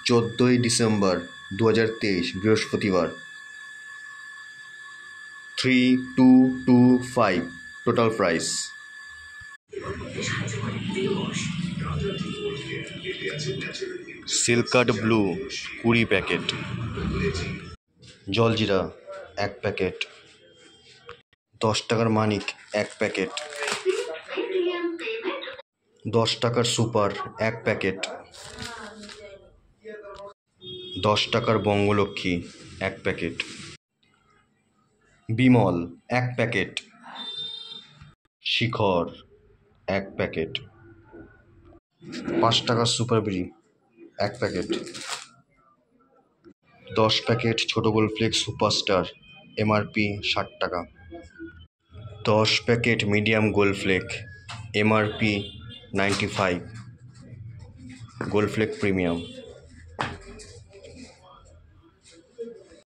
14 December 2023 বৃহস্পতিবার। 3225 total price. সিল্কাট blue 20 packet, জলজিরা 1 packet, 10 টাকার মানিক 1 packet, 10 টাকার সুপার 1 প্যাকেট, 10 টাকার বঙ্গলক্ষ্মী 1 প্যাকেট, বিমল 1 প্যাকেট, শিখর 1 প্যাকেট, 5 টাকার সুপার বিড়ি 1 প্যাকেট, 10 প্যাকেট ছোট গোলফ্লেক্স সুপারস্টার এমআরপি 60 টাকা, 10 প্যাকেট মিডিয়াম গোলফ্লেক এমআরপি 95, গোলফ্লেক প্রিমিয়াম।